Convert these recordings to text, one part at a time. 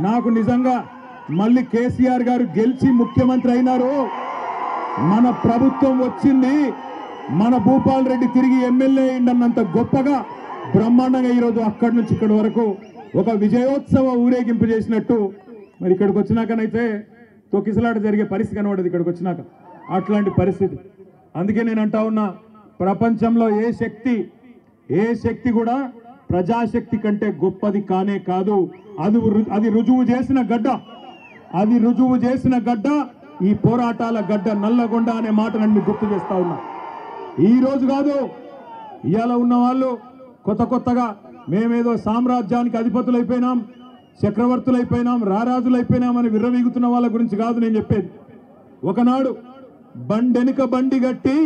నాకు నిజంగా మళ్ళీ కేసీఆర్ గారు గెలిచి ముఖ్యమంత్రి అయినారు, మన ప్రభుత్వం వచ్చింది, మన భూపాల్ రెడ్డి తిరిగి ఎమ్మెల్యే అయిందన్నంత గొప్పగా బ్రహ్మాండంగా ఈరోజు అక్కడి నుంచి ఇక్కడి వరకు ఒక విజయోత్సవ ఊరేగింపు చేసినట్టు మరి ఇక్కడికి వచ్చినాకనైతే తొక్కిసలాట జరిగే పరిస్థితి కనబడదు ఇక్కడికి వచ్చినాక, అట్లాంటి పరిస్థితి. అందుకే నేను అంటా ఉన్నా, ప్రపంచంలో ఏ శక్తి కూడా ప్రజాశక్తి కంటే గొప్పది కానే కాదు. అది రుజువు చేసిన గడ్డ ఈ పోరాటాల గడ్డ నల్లగొండ అనే మాట నన్ను గుర్తు చేస్తా ఉన్నా. ఈ రోజు కాదు, ఇవాళ ఉన్న వాళ్ళు కొత్తగా మేమేదో సామ్రాజ్యానికి అధిపతులైపోయినాం, చక్రవర్తులైపోయినాం, రారాజులైపోయినాం అని విర్రవీగుతున్న వాళ్ళ గురించి కాదు నేను చెప్పేది. ఒకనాడు బండెనుక బండి గట్టి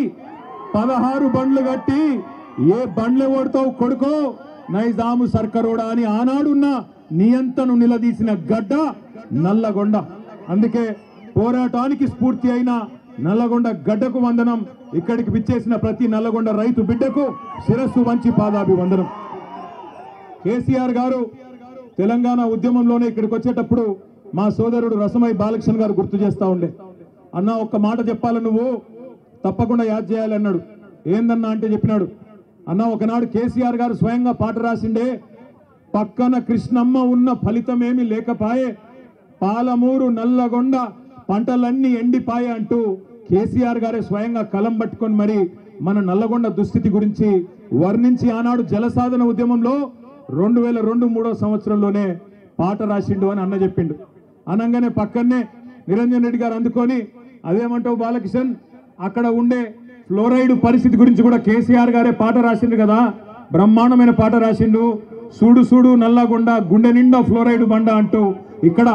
16 బండ్లు గట్టి ఏ బండ్లు ఓడతావు కొడుకో నైజాము సర్కరోడా అని ఆనాడున్న నియంతను నిలదీసిన గడ్డ నల్లగొండ. అందుకే పోరాటానికి స్ఫూర్తి అయిన నల్లగొండ గడ్డకు వందనం. ఇక్కడికి విచ్చేసిన ప్రతి నల్లగొండ రైతు బిడ్డకు శిరస్సు వంచి పాదాభివందనం. కేసీఆర్ గారు తెలంగాణ ఉద్యమంలోనే ఇక్కడికి వచ్చేటప్పుడు మా సోదరుడు రసమై బాలకృష్ణ గారు గుర్తు చేస్తా ఉండే, అన్న ఒక్క మాట చెప్పాలి, నువ్వు తప్పకుండా యాద్ చేయాలి అన్నాడు. ఏందన్నా అంటే చెప్పినాడు, అన్న ఒకనాడు కేసీఆర్ గారు స్వయంగా పాట రాసిండే, పక్కన కృష్ణమ్మ ఉన్న ఫలితమేమి లేకపాయే, పాలమూరు నల్లగొండ పంటలన్నీ ఎండిపాయే అంటూ కేసీఆర్ గారే స్వయంగా కలం పట్టుకొని మరి మన నల్లగొండ దుస్థితి గురించి వర్ణించి ఆనాడు జలసాధన ఉద్యమంలో 2002-03 సంవత్సరంలోనే పాట రాసిండు అని అన్న చెప్పిండు. అనగానే పక్కనే నిరంజన్ రెడ్డి గారు అందుకొని, అదేమంటావు బాలకిషన్, అక్కడ ఉండే ఫ్లోరైడ్ పరిస్థితి గురించి కూడా కేసీఆర్ గారే పాట రాసిండు కదా, బ్రహ్మాండమైన పాట రాసిండు, సూడు సూడు నల్లగొండ గుండె నిండా ఫ్లోరైడ్ బండ అంటూ ఇక్కడ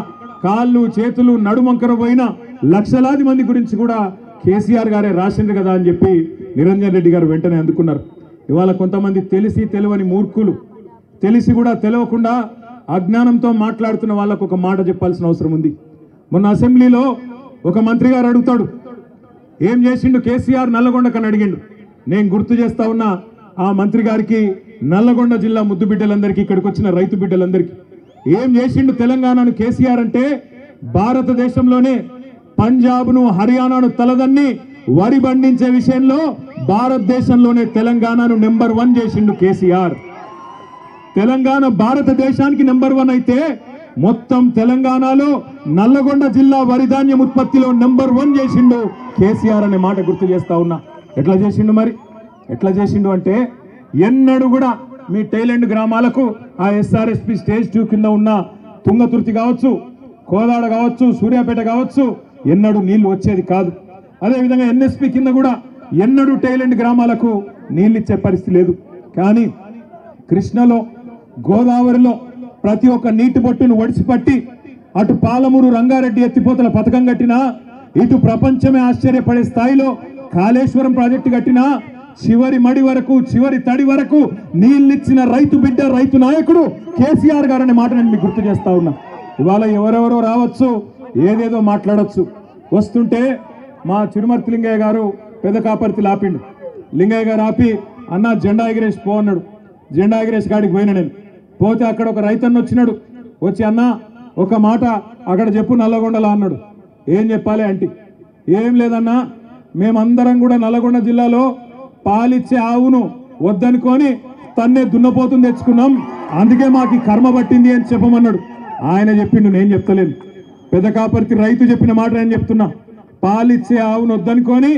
కాళ్ళు చేతులు నడుమంకర పోయిన లక్షలాది మంది గురించి కూడా కేసీఆర్ గారే రాసిండు కదా అని చెప్పి నిరంజన్ రెడ్డి గారు వెంటనే అందుకున్నారు. ఇవాళ కొంతమంది తెలిసి తెలియని మూర్ఖులు, తెలిసి కూడా తెలియకుండా అజ్ఞానంతో మాట్లాడుతున్న వాళ్ళకు ఒక మాట చెప్పాల్సిన అవసరం ఉంది. మొన్న అసెంబ్లీలో ఒక మంత్రి గారు అడుగుతాడు, ఏం చేసిండు కేసీఆర్ నల్లగొండకని అడిగిండు. నేను గుర్తు చేస్తా ఉన్నా ఆ మంత్రి గారికి, నల్లగొండ జిల్లా ముద్దు బిడ్డలందరికీ, ఇక్కడికి వచ్చిన రైతు బిడ్డలందరికీ, ఏం చేసిండు తెలంగాణను కేసీఆర్ అంటే, భారతదేశంలోనే పంజాబ్ను హర్యానాను తలదన్ని వరి పండించే విషయంలో భారతదేశంలోనే తెలంగాణను నెంబర్ 1 చేసిండు కేసీఆర్. తెలంగాణ భారతదేశానికి నెంబర్ 1 అయితే మొత్తం తెలంగాణలో నల్లగొండ జిల్లా వరి ధాన్యం ఉత్పత్తిలో నెంబర్ 1 చేసిండు కేసీఆర్ అనే మాట గుర్తు చేస్తా ఉన్నా. ఎట్లా చేసిండు మరి? ఎట్లా చేసిండు అంటే, ఎన్నడూ కూడా మీ టైలెండ్ గ్రామాలకు ఆ SRSP స్టేజ్ 2 కింద ఉన్న తుంగతుర్తి కావచ్చు, కోదాడ కావచ్చు, సూర్యాపేట కావచ్చు, ఎన్నడూ నీళ్లు వచ్చేది కాదు. అదేవిధంగా NSP కింద కూడా ఎన్నడూ టైలెండ్ గ్రామాలకు నీళ్ళు ఇచ్చే పరిస్థితి లేదు. కానీ కృష్ణలో, గోదావరిలో ప్రతి ఒక్క నీటి బొట్టును ఒడిసిపట్టి అటు పాలమూరు రంగారెడ్డి ఎత్తిపోతల పథకం కట్టినా, ఇటు ప్రపంచమే ఆశ్చర్యపడే స్థాయిలో కాళేశ్వరం ప్రాజెక్టు కట్టినా, చివరి మడి వరకు చివరి తడి వరకు నీళ్ళిచ్చిన రైతు బిడ్డ, రైతు నాయకుడు కేసీఆర్ గారు అనే మాట నేను మీకు గుర్తు చేస్తా ఉన్నా. ఇవాళ ఎవరెవరో రావచ్చు, ఏదేదో మాట్లాడచ్చు. వస్తుంటే మా చిరుమర్తి లింగయ్య గారు పెద్ద కాపర్తి లాపిండు. లింగయ్య గారు ఆపి, అన్న జెండా ఎగిరేసి పో అన్నాడు. జెండా ఎగిరేసి కాడికి పోయినా నేను. పోతే అక్కడ ఒక రైతన్న వచ్చినాడు. వచ్చి, అన్న ఒక మాట అక్కడ చెప్పు నల్లగొండలా అన్నాడు. ఏం చెప్పాలి అంటే, ఏం లేదన్నా, మేమందరం కూడా నల్లగొండ జిల్లాలో పాలిచ్చే ఆవును వద్దనుకొని తన్నే దున్నపోతుని తెచ్చుకున్నాం, అందుకే మాకు కర్మ పట్టింది అని చెప్పమన్నాడు. ఆయన చెప్పిండు, నేను చెప్తలేను. పెద్ద కాపర్తి రైతు చెప్పిన మాట నేను చెప్తున్నా. పాలిచ్చే ఆవును వద్దనుకొని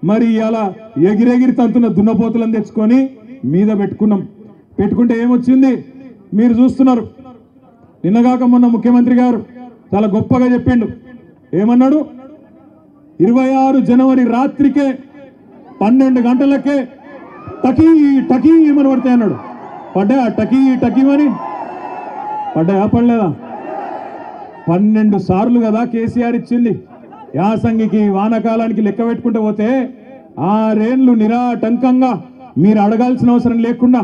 మరి ఇలా ఎగిరెగిరి తంతున్న దున్నపోతులను తెచ్చుకొని మీద పెట్టుకున్నాం. పెట్టుకుంటే ఏమొచ్చింది మీరు చూస్తున్నారు. నిన్నగాక మొన్న ముఖ్యమంత్రి గారు చాలా గొప్పగా చెప్పిండు. ఏమన్నాడు? 26 జనవరి రాత్రికే 12 గంటలకే టకీ టకీ ఏమని పడతాయి అన్నాడు. పడ్డా టకీ టకీమని? పడ్డాయా పడలేదా? 12 సార్లు కదా కేసీఆర్ ఇచ్చింది. యాసంగికి వానకాలానికి లెక్క పెట్టుకుంటూ పోతే 6 ఏళ్ళు నిరాటంకంగా మీరు అడగాల్సిన అవసరం లేకుండా,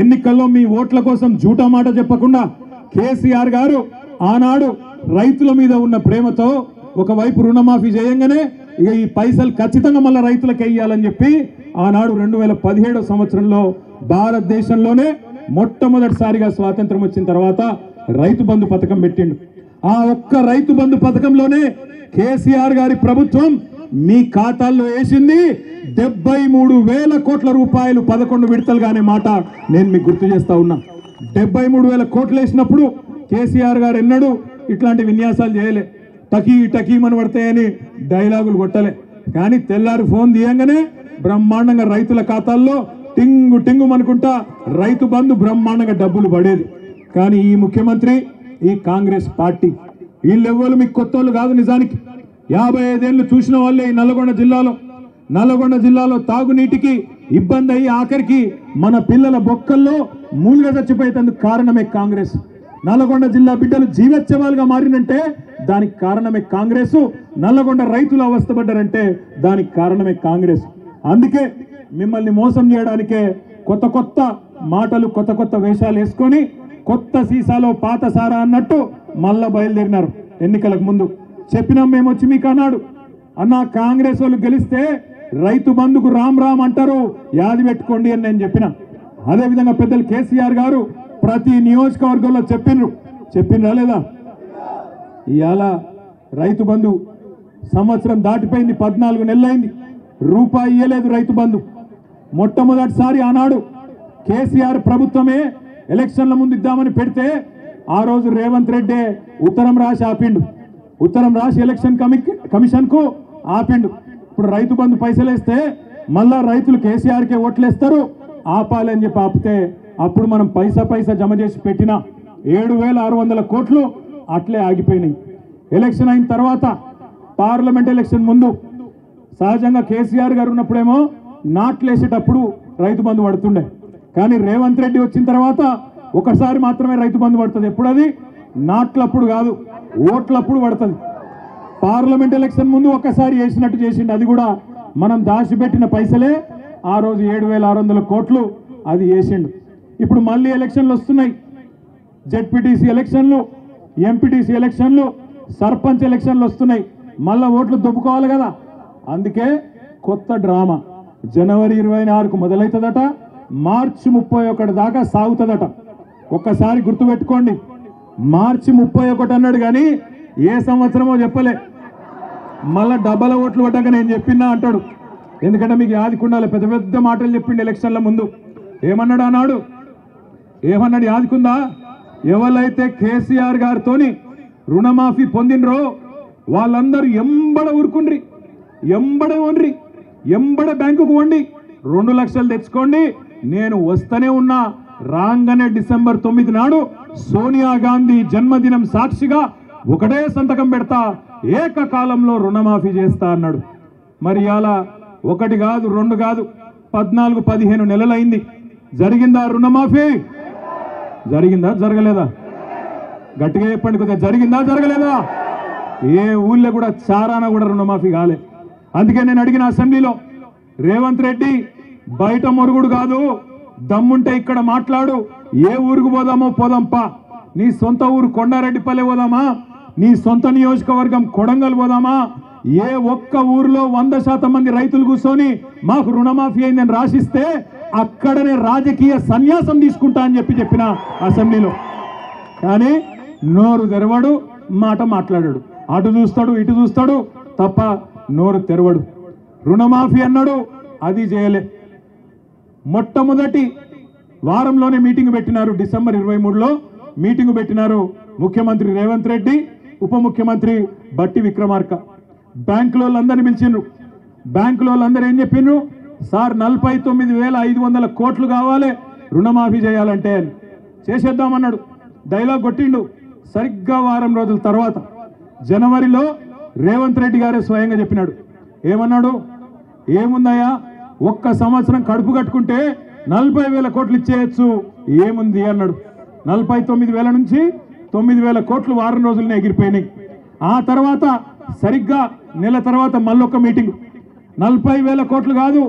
ఎన్నికల్లో మీ ఓట్ల కోసం జూటా మాట చెప్పకుండా కేసీఆర్ గారు ఆనాడు రైతుల మీద ఉన్న ప్రేమతో ఒకవైపు రుణమాఫీ చేయంగానే ఇక ఈ పైసలు ఖచ్చితంగా మళ్ళీ రైతులకు వేయాలని చెప్పి ఆనాడు 2017 సంవత్సరంలో భారతదేశంలోనే మొట్టమొదటిసారిగా స్వాతంత్రం వచ్చిన తర్వాత రైతు బంధు పథకం పెట్టిండు. ఆ ఒక్క రైతు బంధు పథకంలోనే కేసీఆర్ గారి ప్రభుత్వం మీ ఖాతాల్లో వేసింది 73,000 కోట్ల రూపాయలు 11 విడతలుగానే మాట నేను మీకు గుర్తు చేస్తా ఉన్నా. 73,000 కోట్లు వేసినప్పుడు కేసీఆర్ గారు ఎన్నడూ ఇట్లాంటి విన్యాసాలు చేయలే. టకీమని పడతాయని డైలాగులు కొట్టలే. కానీ తెల్లారి ఫోన్ తీయంగానే బ్రహ్మాండంగా రైతుల ఖాతాల్లో టింగు అనుకుంటా రైతు బంధు బ్రహ్మాండంగా డబ్బులు పడేది. కానీ ఈ ముఖ్యమంత్రి, ఈ కాంగ్రెస్ పార్టీ వీళ్ళెవ్వరు మీకు కొత్తోళ్ళు కాదు. నిజానికి 55 ఏళ్ళు చూసిన వాళ్ళే ఈ నల్లగొండ జిల్లాలో తాగునీటికి ఇబ్బంది అయ్యి ఆఖరికి మన పిల్లల బొక్కల్లో మూలుగా చచ్చిపోయేందుకు కారణమే కాంగ్రెస్. నల్లగొండ జిల్లా బిడ్డలు జీవోత్సవాలుగా మారినంటే దానికి కారణమే కాంగ్రెస్. నల్లగొండ రైతులు అవస్థపడ్డారంటే దానికి కారణమే కాంగ్రెస్. అందుకే మిమ్మల్ని మోసం చేయడానికే కొత్త మాటలు, కొత్త వేషాలు వేసుకొని కొత్త సీసాలో పాత సారా అన్నట్టు మళ్ళా బయలుదేరినారు. ఎన్నికలకు ముందు చెప్పినాం మేము వచ్చి మీకు అన్నాడు, అన్న కాంగ్రెస్ వాళ్ళు గెలిస్తే రైతు బంధుకు రామ్ అంటారు, యాది పెట్టుకోండి అని నేను చెప్పిన. అదేవిధంగా పెద్దలు కేసీఆర్ గారు ప్రతి నియోజకవర్గంలో చెప్పిండ్రా లేదా? ఇవాళ రైతు బంధు సంవత్సరం దాటిపోయింది, 14 నెలలైంది, రూపాయి ఇయ్యలేదు రైతు బంధు. మొట్టమొదటిసారి ఆనాడు కేసీఆర్ ప్రభుత్వమే ఎలక్షన్ల ముందు ఇద్దామని పెడితే ఆ రోజు రేవంత్ రెడ్డి ఉత్తరం రాసి ఎలక్షన్ కమిషన్ కు ఆపిండు. ఇప్పుడు రైతు బంధు పైసలు వేస్తే మళ్ళా రైతులు కేసీఆర్కే ఓట్లేస్తారు, ఆపాలని చెప్పి ఆపితే అప్పుడు మనం పైసా జమ చేసి పెట్టిన 7,600 కోట్లు అట్లే ఆగిపోయినాయి. ఎలక్షన్ అయిన తర్వాత పార్లమెంట్ ఎలక్షన్ ముందు సహజంగా కేసీఆర్ గారు ఉన్నప్పుడేమో నాట్లు వేసేటప్పుడు రైతు బంధు పడుతుండే. కానీ రేవంత్ రెడ్డి వచ్చిన తర్వాత ఒకసారి మాత్రమే రైతు బంధు పడుతుంది. ఎప్పుడు అది? నాట్లప్పుడు కాదు, ఓట్లప్పుడు పడుతుంది. పార్లమెంట్ ఎలక్షన్ ముందు ఒకసారి వేసినట్టు చేసిండు, అది కూడా మనం దాచిపెట్టిన పైసలే. ఆ రోజు 7,600 కోట్లు అది వేసిండు. ఇప్పుడు మళ్ళీ ఎలక్షన్లు వస్తున్నాయి, జెడ్పీటీసీ ఎలక్షన్లు, ఎంపీటీసీ ఎలక్షన్లు, సర్పంచ్ ఎలక్షన్లు వస్తున్నాయి. మళ్ళా ఓట్లు దొబ్బుకోవాలి కదా. అందుకే కొత్త డ్రామా జనవరి 24కు మొదలవుతుందట, మార్చి 31 దాకా సాగుతుందట. ఒక్కసారి గుర్తుపెట్టుకోండి, మార్చి 31 అన్నాడు కానీ ఏ సంవత్సరమో చెప్పలే. మళ్ళా డబ్బల ఓట్లు పడ్డాక నేను చెప్పినా అంటాడు. ఎందుకంటే మీకు యాదికుండాలి, పెద్ద మాటలు చెప్పిండు ఎలక్షన్ల ముందు. ఏమన్నాడు యాదికుందా? ఎవరైతే కేసీఆర్ గారితోని రుణమాఫీ పొందినరో వాళ్ళందరూ ఎంబడ బ్యాంకుకు వండి 2 లక్షలు తెచ్చుకోండి, నేను వస్తూనే ఉన్నా, రాగానే డిసెంబర్ 9 నాడు సోనియా గాంధీ జన్మదినం సాక్షిగా ఒకటే సంతకం పెడతా, ఏకకాలంలో రుణమాఫీ చేస్తా అన్నాడు. మరి అలా 1 కాదు 2 కాదు 14-15 నెలలైంది. జరిగిందా రుణమాఫీ? జరిగిందా జరగలేదా? గట్టిగా చెప్పండి కొద్దిగా, జరిగిందా జరగలేదా? ఏ ఊళ్ళో కూడా చారాన కూడా రుణమాఫీ కాలే. అందుకే నేను అడిగిన అసెంబ్లీలో, రేవంత్ రెడ్డి బయట మొరుగుడు కాదు, దమ్ముంటే ఇక్కడ మాట్లాడు, ఏ ఊరుకు పోదామో పోదాంపా, నీ సొంత ఊరు కొండారెడ్డిపల్లె పోదామా, నీ సొంత నియోజకవర్గం కొడంగల్ పోదామా, ఏ ఒక్క ఊరిలో 100% మంది రైతులు కూర్చొని మాకు రుణమాఫీ అయిందని రాసిస్తే అక్కడనే రాజకీయ సన్యాసం తీసుకుంటా అని చెప్పిన అసెంబ్లీలో. కానీ నోరు తెరవడు, మాట మాట్లాడాడు, అటు చూస్తాడు ఇటు చూస్తాడు తప్ప నోరు తెరవడు. రుణమాఫీ అన్నాడు, అది చేయలే. మొట్టమొదటి వారంలోనే మీటింగ్ పెట్టినారు, డిసెంబర్ 23లో మీటింగ్ పెట్టినారు ముఖ్యమంత్రి రేవంత్ రెడ్డి, ఉప ముఖ్యమంత్రి బట్టి విక్రమార్క. బ్యాంకులో వాళ్ళందరినీ పిలిచిండ్రు. బ్యాంకులో వాళ్ళందరూ ఏం చెప్పిండ్రు? సార్ 49,500 కోట్లు కావాలి రుణమాఫీ చేయాలంటే అని. చేసేద్దామన్నాడు, డైలాగ్ కొట్టిండు. సరిగ్గా వారం రోజుల తర్వాత జనవరిలో రేవంత్ రెడ్డి గారే స్వయంగా చెప్పినాడు. ఏమన్నాడు? ఏముందయ్యా, 1 సంవత్సరం కడుపు కట్టుకుంటే 40,000 కోట్లు ఇచ్చేయచ్చు, ఏముంది అన్నాడు. 49,000 నుంచి 9,000 కోట్లు వారం రోజులనే ఎగిరిపోయినాయి. ఆ తర్వాత సరిగ్గా నెల తర్వాత మళ్ళొక మీటింగ్, 40,000 కోట్లు కాదు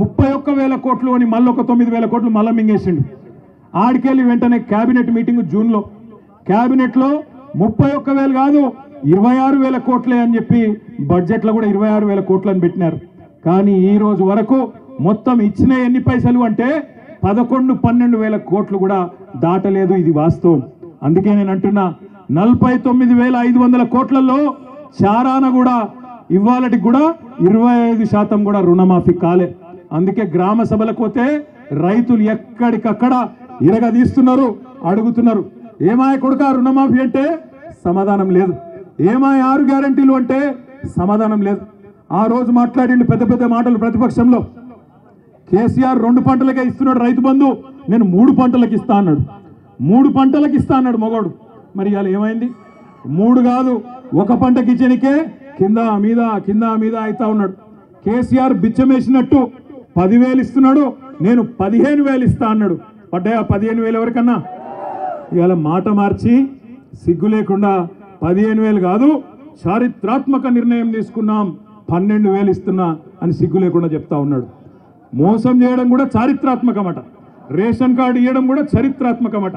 31,000 కోట్లు అని మళ్ళొక 9,000 కోట్లు మళ్ళా మింగేసిండు. ఆడికెళ్ళి వెంటనే క్యాబినెట్ మీటింగ్ జూన్లో, క్యాబినెట్లో 31,000 కాదు 26,000 కోట్లే అని చెప్పి బడ్జెట్లో కూడా 26,000 కోట్లు అని పెట్టినారు. కానీ ఈ రోజు వరకు మొత్తం ఇచ్చిన ఎన్ని పైసలు అంటే 11-12,000 కోట్లు కూడా దాటలేదు. ఇది వాస్తవం. అందుకే నేను అంటున్నా, 49,500 కోట్లలో చారాన కూడా ఇవాళకి కూడా 25% కూడా రుణమాఫీ కాలే. అందుకే గ్రామ సభలకు పోతే రైతులు ఎక్కడికక్కడ ఇరగదీస్తున్నారు, అడుగుతున్నారు, ఏమాయ కొడుక రుణమాఫీ అంటే సమాధానం లేదు, ఏమాయ 6 గ్యారంటీలు అంటే సమాధానం లేదు. ఆ రోజు మాట్లాడిండు పెద్ద పెద్ద మాటలు ప్రతిపక్షంలో. కేసీఆర్ 2 పంటలకే ఇస్తున్నాడు రైతు బంధు, నేను 3 పంటలకు ఇస్తా అన్నాడు. 3 పంటలకు ఇస్తా అన్నాడు మొగోడు. మరి ఇవాళ ఏమైంది? 3 కాదు, 1 పంటకి ఇచ్చనికే కింద మీద అవుతా ఉన్నాడు. కేసీఆర్ బిచ్చమేసినట్టు 10,000 ఇస్తున్నాడు, నేను 15,000 ఇస్తా అన్నాడు. పడ్డాయా 15,000 ఎవరికన్నా? ఇవాళ మాట మార్చి సిగ్గు లేకుండా 15,000 కాదు, చారిత్రాత్మక నిర్ణయం తీసుకున్నాం, 12,000 ఇస్తున్నా అని సిగ్గు లేకుండా చెప్తా ఉన్నాడు. మోసం చేయడం కూడా చారిత్రాత్మకమట, రేషన్ కార్డు ఇవ్వడం కూడా చరిత్రాత్మకమట.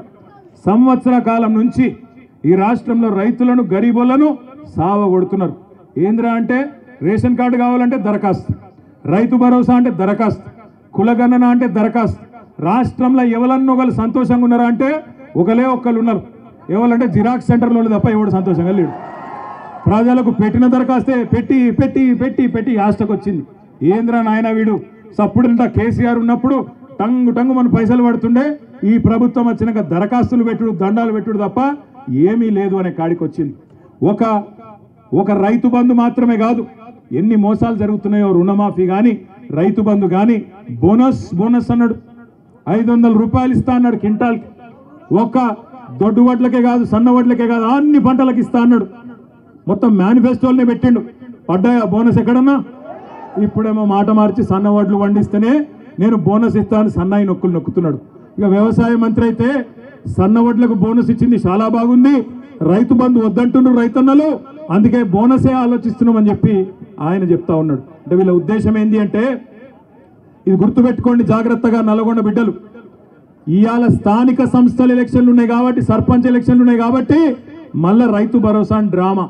సంవత్సర కాలం నుంచి ఈ రాష్ట్రంలో రైతులను, గరీబులను సావగొడుతున్నారు. ఏంద్రా అంటే రేషన్ కార్డు కావాలంటే దరఖాస్తు, రైతు భరోసా అంటే దరఖాస్తు, కులగణన అంటే దరఖాస్తు. రాష్ట్రంలో ఎవరన్నొకరు సంతోషంగా ఉన్నారా అంటే ఒక్కరు ఉన్నారు. ఎవరంటే జిరాక్స్ సెంటర్లో తప్ప ఎవడు సంతోషంగా లేడు. ప్రజలకు పెట్టిన దరఖాస్తే పెట్టి పెట్టి పెట్టి పెట్టి ఆస్టకు వచ్చింది. ఏంద్రా నాయన వీడు సప్పుడంతా కేసీఆర్ ఉన్నప్పుడు టంగు మన పైసలు పడుతుండే, ఈ ప్రభుత్వం వచ్చినాక దరఖాస్తులు పెట్టుడు, దండాలు పెట్టుడు తప్ప ఏమీ లేదు అనే కాడికి వచ్చింది. ఒక రైతు బంధు మాత్రమే కాదు, ఎన్ని మోసాలు జరుగుతున్నాయో. రుణమాఫీ కానీ, రైతు బంధు కానీ, బోనస్ అన్నాడు, 500 రూపాయలు ఇస్తా అన్నాడు క్వింటాల్కి. ఒక్క దొడ్డు వడ్లకే కాదు, సన్న వడ్లకే కాదు, అన్ని పంటలకు ఇస్తా అన్నాడు. మొత్తం మేనిఫెస్టోలనే పెట్టిండు. పడ్డాయా బోనస్ ఎక్కడన్నా? ఇప్పుడేమో మాట మార్చి సన్న వడ్లు వండిస్తేనే నేను బోనస్ ఇస్తాను సన్నాయి నొక్కుతున్నాడు. ఇక వ్యవసాయ మంత్రి అయితే సన్న వడ్లకు బోనస్ ఇచ్చింది చాలా బాగుంది, రైతు బంధు వద్దంటున్నారు రైతన్నలు, అందుకే బోనసే ఆలోచిస్తున్నామని చెప్పి ఆయన చెప్తా ఉన్నాడు. అంటే వీళ్ళ ఉద్దేశం ఏంటి అంటే, ఇది గుర్తుపెట్టుకోండి జాగ్రత్తగా నల్గొండ బిడ్డలు, ఇవాళ స్థానిక సంస్థల ఎలక్షన్లు ఉన్నాయి కాబట్టి, సర్పంచ్ ఎలక్షన్లు ఉన్నాయి కాబట్టి మళ్ళా రైతు భరోసా డ్రామా.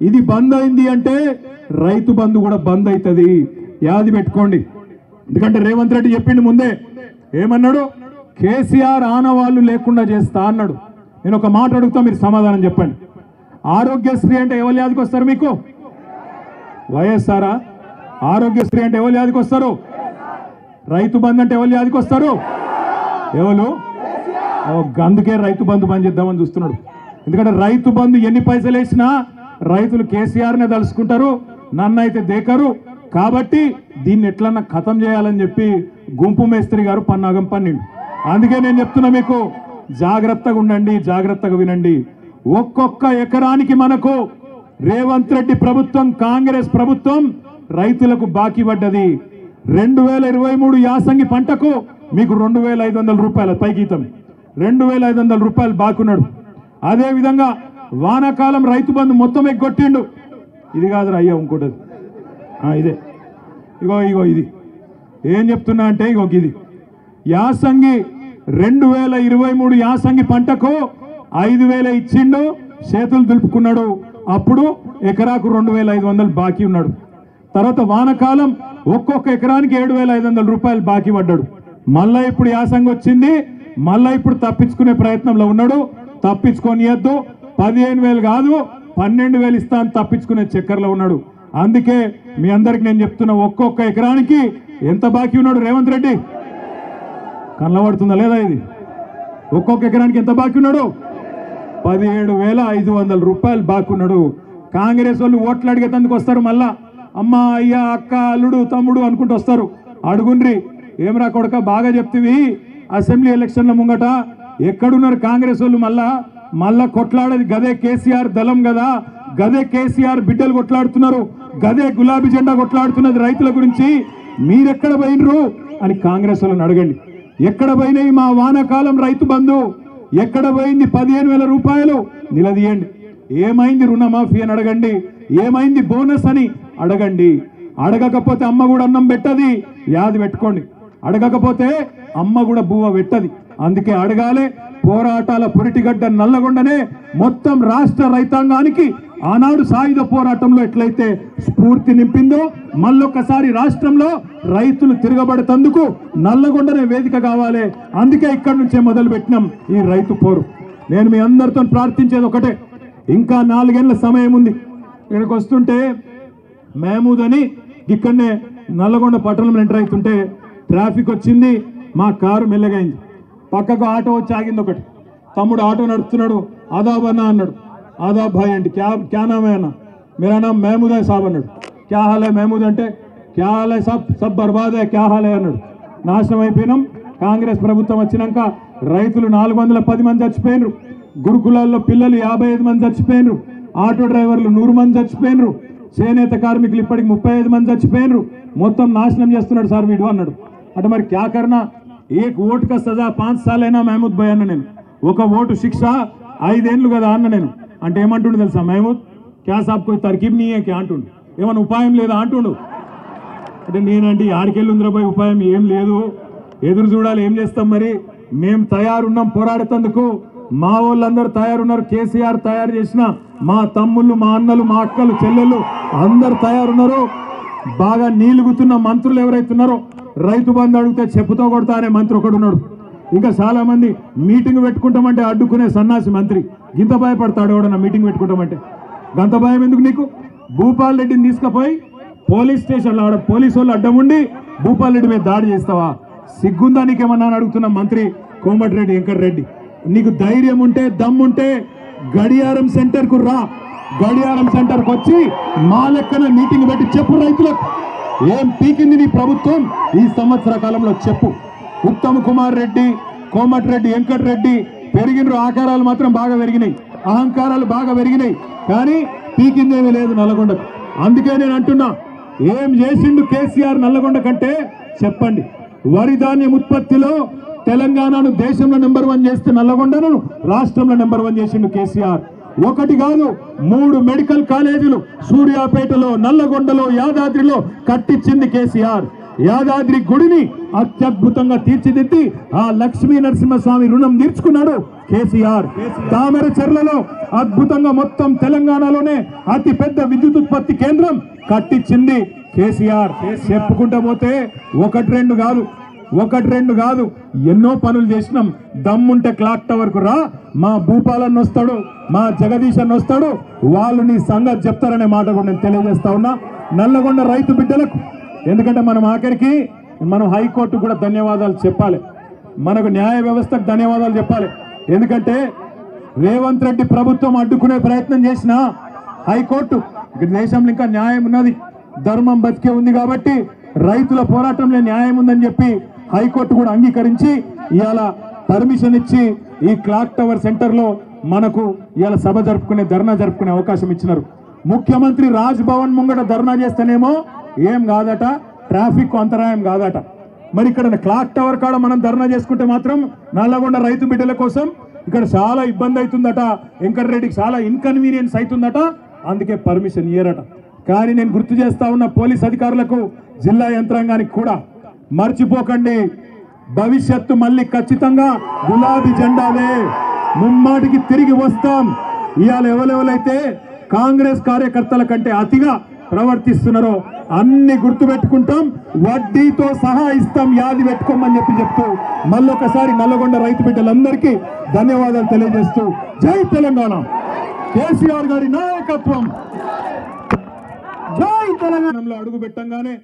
ఇది బంద్ అయింది అంటే రైతు బంధు కూడా బంద్ అవుతుంది, యాది పెట్టుకోండి. ఎందుకంటే రేవంత్ రెడ్డి చెప్పిండు ముందే, ఏమన్నాడు? కేసీఆర్ ఆనవాళ్ళు లేకుండా చేస్తా అన్నాడు. నేను ఒక మాట అడుగుతా, మీరు సమాధానం చెప్పండి. ఆరోగ్యశ్రీ అంటే ఎవరు యాదికి వస్తారు మీకు? వైఎస్ఆర్. ఆరోగ్యశ్రీ అంటే ఎవరు యాదికి వస్తారు? రైతు బంధు అంటే ఎవరు యాదికి వస్తారు? ఎవరు? అందుకే రైతు బంధు బంద్ చేద్దామని చూస్తున్నాడు. ఎందుకంటే రైతు బంధు ఎన్ని పైసలు వేసినా రైతులు కేసీఆర్నే తలుసుకుంటారు, నన్ను అయితే దేకరు. కాబట్టి దీన్ని ఎట్లన్నా ఖతం చేయాలని చెప్పి గుంపు మేస్త్రి గారు పన్నాగం పన్నిండు. అందుకే నేను చెప్తున్నా మీకు, జాగ్రత్తగా ఉండండి, జాగ్రత్తగా వినండి. ఒక్కొక్క ఎకరానికి మనకు రేవంత్ రెడ్డి ప్రభుత్వం, కాంగ్రెస్ ప్రభుత్వం రైతులకు బాకీ పడ్డది. 2023 యాసంగి పంటకు మీకు 2,500 రూపాయల పైగీతం, 2,500 రూపాయలు బాకున్నాడు. అదేవిధంగా వానాకాలం రైతు బంధు మొత్తం ఎగ్గొట్టిండు. ఇది కాదురా అయ్యా, ఇంకోటి ఇదే, ఇగో ఇది ఏం చెప్తున్నా అంటే, ఇది యాసంగి 2023 యాసంగి పంటకు 5,000 ఇచ్చిండు, చేతులు దులుపుకున్నాడు. అప్పుడు ఎకరాకు 2,500 బాకీ ఉన్నాడు. తర్వాత వానకాలం ఒక్కొక్క ఎకరానికి 7,500 రూపాయలు బాకీ పడ్డాడు. మళ్ళా ఇప్పుడు యాసంగి వచ్చింది, మళ్ళా ఇప్పుడు తప్పించుకునే ప్రయత్నంలో ఉన్నాడు. తప్పించుకోనియద్దు, 15,000 కాదు 12,000 ఇస్తా అని తప్పించుకునే చక్కర్లో ఉన్నాడు. అందుకే మీ అందరికి నేను చెప్తున్నా, ఒక్కొక్క ఎకరానికి ఎంత బాకీ ఉన్నాడు రేవంత్ రెడ్డి? కనబడుతుందా లేదా? ఇది ఒక్కొక్క ఎకరానికి ఎంత బాకీ ఉన్నాడు? 17,500 రూపాయలు బాకీ ఉన్నాడు. కాంగ్రెస్ వాళ్ళు ఓట్లు అడిగేందుకు వస్తారు, మళ్ళా అమ్మ, అయ్యా, అక్క, అల్లుడు, తమ్ముడు అనుకుంటూ వస్తారు. అడుగుండ్రి, ఏమరా కొడక బాగా చెప్తివి, అసెంబ్లీ ఎలక్షన్ల ముంగట ఎక్కడున్నారు కాంగ్రెస్ వాళ్ళు? మళ్ళా కొట్లాడేది గదే కేసీఆర్ దళం కదా, గదే కేసీఆర్ బిడ్డలు కొట్లాడుతున్నారు, గదే గులాబీ జెండా కొట్లాడుతున్నది రైతుల గురించి. మీరెక్కడ పోయినరు అని కాంగ్రెస్ వాళ్ళని అడగండి. ఎక్కడ పోయినాయి మా వానాకాలం రైతు బంధు? ఎక్కడ పోయింది 15,000 రూపాయలు? నిలదీయండి. ఏమైంది రుణమాఫీ అని అడగండి, ఏమైంది బోనస్ అని అడగండి. అడగకపోతే అమ్మ కూడా అన్నం పెట్టది, యాది పెట్టుకోండి. అడగకపోతే అమ్మ కూడా బువ్వ పెట్టది. అందుకే అడగాలి. పోరాటాల పురిటిగడ్డ నల్లగొండనే మొత్తం రాష్ట్ర రైతాంగానికి ఆనాడు సాయుధ పోరాటంలో ఎట్లయితే స్ఫూర్తి నింపిందో, మళ్ళొక్కసారి రాష్ట్రంలో రైతులు తిరగబడేందుకు నల్లగొండనే వేదిక కావాలి. అందుకే ఇక్కడి నుంచే మొదలు పెట్టినాం ఈ రైతు పోరు. నేను మీ అందరితో ప్రార్థించేది ఒకటే, ఇంకా 4 ఏళ్ల సమయం ఉంది. ఇక్కడికి వస్తుంటే మహమూద్ అని ఇక్కడనే నల్లగొండ పట్టణంలో ఎంటర్ అవుతుంటే ట్రాఫిక్ వచ్చింది. మా కారు మెల్లగైంది. పక్కకు ఆటో వచ్చి ఆగింది. ఒకటి తమ్ముడు ఆటో నడుపుతున్నాడు. ఆదాబ్ అన్న అన్నాడు. ఆదాబ్ భాయ్ అంటే క్యా నామ్ హై అన్న? मेरा नाम महमूद है साहब అన్నాడు. క్యా హాల్ హై మహమూద్ అంటే క్యా హాల్ హై సాబ్ సబ్ బర్బాద్ హై క్యా హాల్ హై అన్నాడు. నాశనం అయిపోయినాం. కాంగ్రెస్ ప్రభుత్వం వచ్చినాక రైతులు 410 మంది చచ్చిపోయినరు. గురుకులాల్లో పిల్లలు 55 మంది చచ్చిపోయినరు. ఆటో డ్రైవర్లు 100 మంది చచ్చిపోయినరు. చేనేత కార్మికులు ఇప్పటికి 35 మంది చచ్చిపోయినరు. మొత్తం నాశనం చేస్తున్నాడు సార్ వీడు అన్నాడు. అంటే మరి క్యా కర్నా? ఏక్ ఓటు కా సజా 5 సార్లు అయినా మహమూద్ భాయ్ అన్న నేను. ఒక ఓటు శిక్ష 5 ఏళ్ళు కదా అన్న నేను. అంటే ఏమంటుండు తెలుసా మహమూద్? క్యా సాబ్ కోई తర్కీబ్ నీ క్యా అంటుండు. ఏమన్నా ఉపాయం లేదా అంటుండు. అంటే నేనంటే ఆడికెళ్ళుందిరా పోయి ఉపాయం ఏం లేదు, ఎదురు చూడాలి, ఏం చేస్తాం మరి. మేము తయారున్నాం పోరాడేందుకు. మా వాళ్ళందరూ తయారున్నారు. కేసీఆర్ తయారు చేసిన మా తమ్ముళ్ళు, మా అన్నలు, మా అక్కలు, చెల్లెళ్ళు అందరు తయారున్నారు. బాగా నీలుగుతున్న మంత్రులు ఎవరైతున్నారో రైతు బంధు అడిగితే చెప్పుతో కొడతా అనే మంత్రి ఒకడు ఉన్నాడు. ఇంకా చాలా మంది మీటింగ్ పెట్టుకుంటామంటే అడ్డుకునే సన్నాసి మంత్రి. గింత భయపడతాడు ఎవడన్నా మీటింగ్ పెట్టుకుంటామంటే. గంత భయం ఎందుకు నీకు? భూపాల్ రెడ్డిని తీసుకుపోయి పోలీస్ స్టేషన్లో ఆడ పోలీసు వాళ్ళు అడ్డం ఉండి భూపాల్ రెడ్డి మీద దాడి చేస్తావా? సిగ్గుందా నీకేమన్నా అని అడుగుతున్న మంత్రి కోమటిరెడ్డి వెంకటరెడ్డి. నీకు ధైర్యం ఉంటే దమ్ముంటే గడియారం సెంటర్కు రా. గడియారం సెంటర్కి వచ్చి మా లెక్కన మీటింగ్ పెట్టి చెప్పు రైతులకు ఏం పీకింది నీ ప్రభుత్వం ఈ సంవత్సర కాలంలో చెప్పు. ఉత్తమ్ కుమార్ రెడ్డి, కోమటిరెడ్డి వెంకటరెడ్డి పెరిగిన ఆకారాలు మాత్రం బాగా పెరిగినాయి, అహంకారాలు బాగా పెరిగినాయి, కానీ పీకిందేమీ లేదు నల్లగొండకు. అందుకే నేను అంటున్నా, ఏం చేసిండు కేసీఆర్ నల్లగొండ కంటే చెప్పండి. వరి ధాన్యం ఉత్పత్తిలో తెలంగాణను దేశంలో నెంబర్ 1 చేస్తే నల్లగొండను రాష్ట్రంలో నెంబర్ 1 చేసిండు కేసీఆర్. ఒకటి కాదు 3 మెడికల్ కాలేజీలు సూర్యాపేటలో, నల్లగొండలో, యాదాద్రిలో కట్టించింది కేసీఆర్. యాదాద్రి గుడిని అత్యద్భుతంగా తీర్చిదిద్ది ఆ లక్ష్మీ నరసింహస్వామి రుణం తీర్చుకున్నాడు కేసీఆర్. తామర చెర్లలో అద్భుతంగా మొత్తం తెలంగాణలోనే అతి పెద్ద విద్యుత్ ఉత్పత్తి కేంద్రం కట్టించింది కేసీఆర్. చెప్పుకుంటా పోతే 1-2 కాదు ఎన్నో పనులు చేసినాం. దమ్ముంటే క్లాక్ టవర్ కు రా, మా భూపాలన్న వస్తాడు, మా జగదీష్ అన్న వస్తాడు, వాళ్ళు నీ సంగతి చెప్తారనే మాట కూడా నేను తెలియజేస్తా ఉన్నా నల్లగొండ రైతు బిడ్డలకు. ఎందుకంటే మనం ఆఖరికి మనం హైకోర్టు కూడా ధన్యవాదాలు చెప్పాలి, మనకు న్యాయ వ్యవస్థకు ధన్యవాదాలు చెప్పాలి. ఎందుకంటే రేవంత్ రెడ్డి ప్రభుత్వం అడ్డుకునే ప్రయత్నం చేసిన హైకోర్టు దేశంలో ఇంకా న్యాయం ఉన్నది, ధర్మం బతికే ఉంది కాబట్టి రైతుల పోరాటంలో న్యాయం ఉందని చెప్పి హైకోర్టు కూడా అంగీకరించి ఇవాళ పర్మిషన్ ఇచ్చి ఈ క్లాక్ టవర్ సెంటర్ లో మనకు ఇవాళ సభ జరుపుకునే, ధర్నా జరుపుకునే అవకాశం ఇచ్చినారు. ముఖ్యమంత్రి రాజ్ భవన్ ముంగట ధర్నా చేస్తేనేమో ఏం కాదట, ట్రాఫిక్ అంతరాయం కాదట. మరి ఇక్కడ క్లాక్ టవర్ కాడ మనం ధర్నా చేసుకుంటే మాత్రం నల్లగొండ రైతు బిడ్డల కోసం ఇక్కడ చాలా ఇబ్బంది అవుతుందట, వెంకటరెడ్డికి చాలా ఇన్కన్వీనియన్స్ అవుతుందట, అందుకే పర్మిషన్ ఇయ్యరట. కానీ నేను గుర్తు చేస్తా ఉన్న పోలీస్ అధికారులకు, జిల్లా యంత్రాంగానికి కూడా మర్చిపోకండి, భవిష్యత్తు మళ్ళీ ఖచ్చితంగా గులాబీ జెండాలే, ముమ్మాటికి తిరిగి వస్తాం. ఇవాళ ఎవరెవరైతే కాంగ్రెస్ కార్యకర్తల కంటే అతిగా ప్రవర్తిస్తున్నారో అన్ని గుర్తు పెట్టుకుంటాం, వడ్డీతో సహా ఇస్తాం, యాది పెట్టుకోమని చెప్తూ మళ్ళొకసారి నల్లగొండ రైతు బిడ్డలందరికీ ధన్యవాదాలు తెలియజేస్తూ జై తెలంగాణ, కేసీఆర్ గారి నాయకత్వం, జై తెలంగాణలో అడుగు పెట్టంగానే